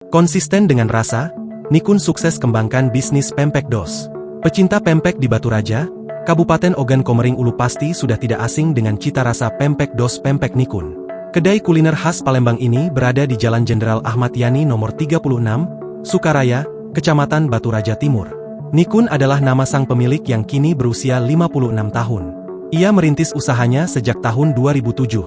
Konsisten dengan rasa, Nikun sukses kembangkan bisnis pempek dos. Pecinta pempek di Batu Raja, Kabupaten Ogan Komering Ulu pasti sudah tidak asing dengan cita rasa pempek dos pempek Nikun. Kedai kuliner khas Palembang ini berada di Jalan Jenderal Ahmad Yani nomor 36, Sukaraya, Kecamatan Batu Raja Timur. Nikun adalah nama sang pemilik yang kini berusia 56 tahun. Ia merintis usahanya sejak tahun 2007.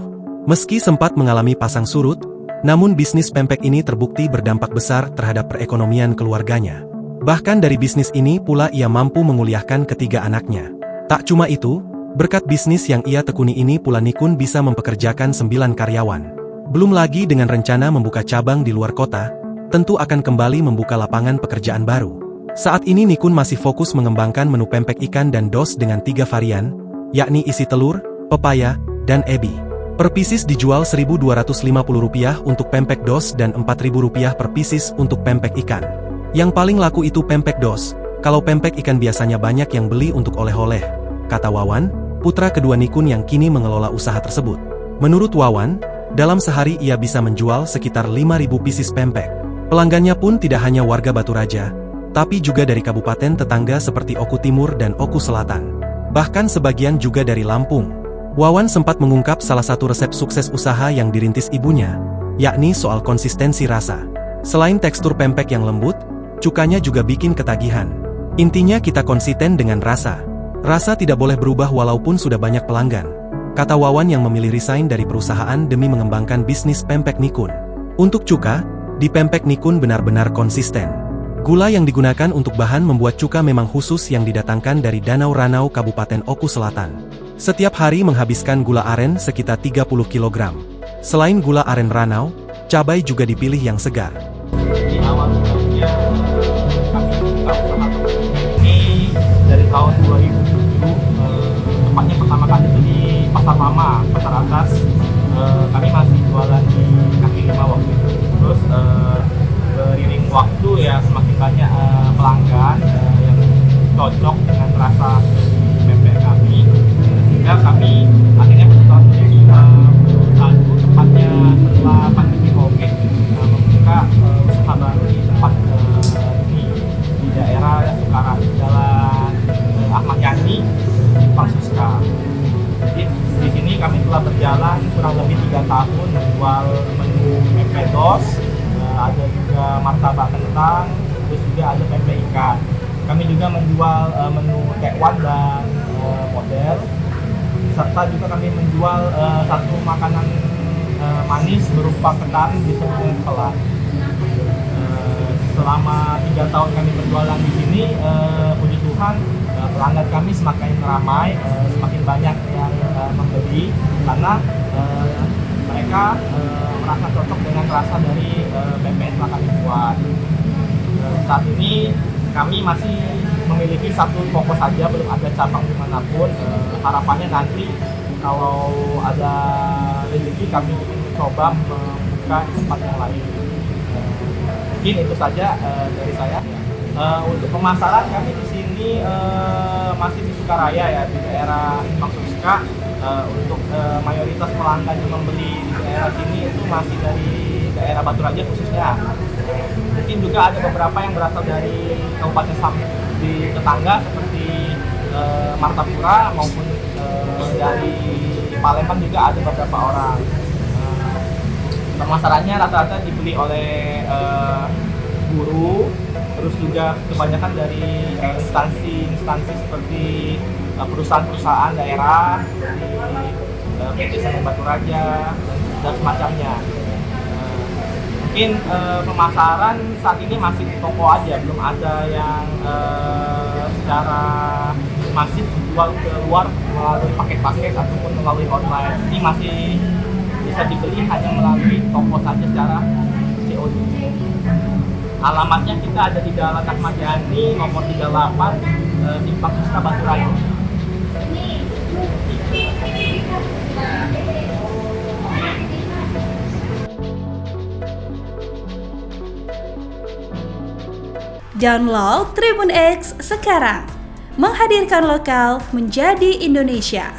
Meski sempat mengalami pasang surut, namun bisnis pempek ini terbukti berdampak besar terhadap perekonomian keluarganya. Bahkan dari bisnis ini pula ia mampu menguliahkan ketiga anaknya. Tak cuma itu, berkat bisnis yang ia tekuni ini pula Nikun bisa mempekerjakan 9 karyawan. Belum lagi dengan rencana membuka cabang di luar kota, tentu akan kembali membuka lapangan pekerjaan baru. Saat ini Nikun masih fokus mengembangkan menu pempek ikan dan dos dengan 3 varian, yakni isi telur, pepaya, dan ebi. Per pieces dijual Rp1.250 untuk pempek dos dan Rp4.000 per pieces untuk pempek ikan. Yang paling laku itu pempek dos, kalau pempek ikan biasanya banyak yang beli untuk oleh-oleh, kata Wawan, putra kedua Nikun yang kini mengelola usaha tersebut. Menurut Wawan, dalam sehari ia bisa menjual sekitar 5.000 pieces pempek. Pelanggannya pun tidak hanya warga Batu Raja, tapi juga dari kabupaten tetangga seperti Oku Timur dan Oku Selatan. Bahkan sebagian juga dari Lampung. Wawan sempat mengungkap salah satu resep sukses usaha yang dirintis ibunya, yakni soal konsistensi rasa. Selain tekstur pempek yang lembut, cukanya juga bikin ketagihan. Intinya kita konsisten dengan rasa. Rasa tidak boleh berubah walaupun sudah banyak pelanggan, kata Wawan yang memilih resign dari perusahaan demi mengembangkan bisnis pempek Nikun. Untuk cuka, di pempek Nikun benar-benar konsisten. Gula yang digunakan untuk bahan membuat cuka memang khusus yang didatangkan dari Danau Ranau Kabupaten Oku Selatan. Setiap hari menghabiskan gula aren sekitar 30 kg. Selain gula aren Ranau, cabai juga dipilih yang segar. Di awal mulanya kami buka usaha ini dari tahun 2007, tepatnya pertama kali itu di Pasar Lama, Pasar Atas. Kami masih jualan di kaki lima waktu itu. Terus beriring waktu ya semakin banyak pelanggan yang cocok dengan rasa pempek kami, sehingga kami akhirnya bertahun satu tepatnya setelah pandemi COVID membuka usaha baru di tempat di daerah Sukaraya, Jalan Ahmad Yani, Simpang Suska. Jadi di sini kami telah berjalan kurang lebih 3 tahun menjual menu pempek dos, ada juga martabak kentang, terus juga ada pempek ikan. Kami juga menjual menu tekwan dan model, serta juga kami menjual satu makanan manis berupa ketan disebut dengan pelan. Selama 3 tahun kami berjualan di sini, puji Tuhan, pelanggan kami semakin ramai, semakin banyak yang membeli karena mereka merasa cocok dengan rasa dari pempek yang telah kami buat. Saat ini kami masih memiliki satu toko saja, belum ada cabang dimanapun. Harapannya nanti kalau ada rezeki kami ingin mencoba membuka tempat yang lain. Mungkin itu saja dari saya. Untuk pemasaran kami di sini masih di Sukaraya ya, di daerah Simpang Suska. Untuk mayoritas pelanggan yang membeli di daerah sini itu masih dari daerah Batu Raja khususnya. Mungkin juga ada beberapa yang berasal dari kabupaten di tetangga seperti Martapura maupun dari Palembang juga ada beberapa orang. Pemasarannya rata-rata dibeli oleh guru, terus juga kebanyakan dari instansi seperti perusahaan-perusahaan daerah seperti PT Semen Batu Raja dan semacamnya. Mungkin pemasaran saat ini masih di toko aja, belum ada yang secara masif dijual ke luar melalui paket-paket ataupun melalui online. Ini masih bisa dibeli hanya melalui toko saja secara COD. Alamatnya kita ada di Jalan Ahmad Yani nomor 38, Simpang Suska, Batu Raja. Download Tribun X sekarang, menghadirkan lokal menjadi Indonesia.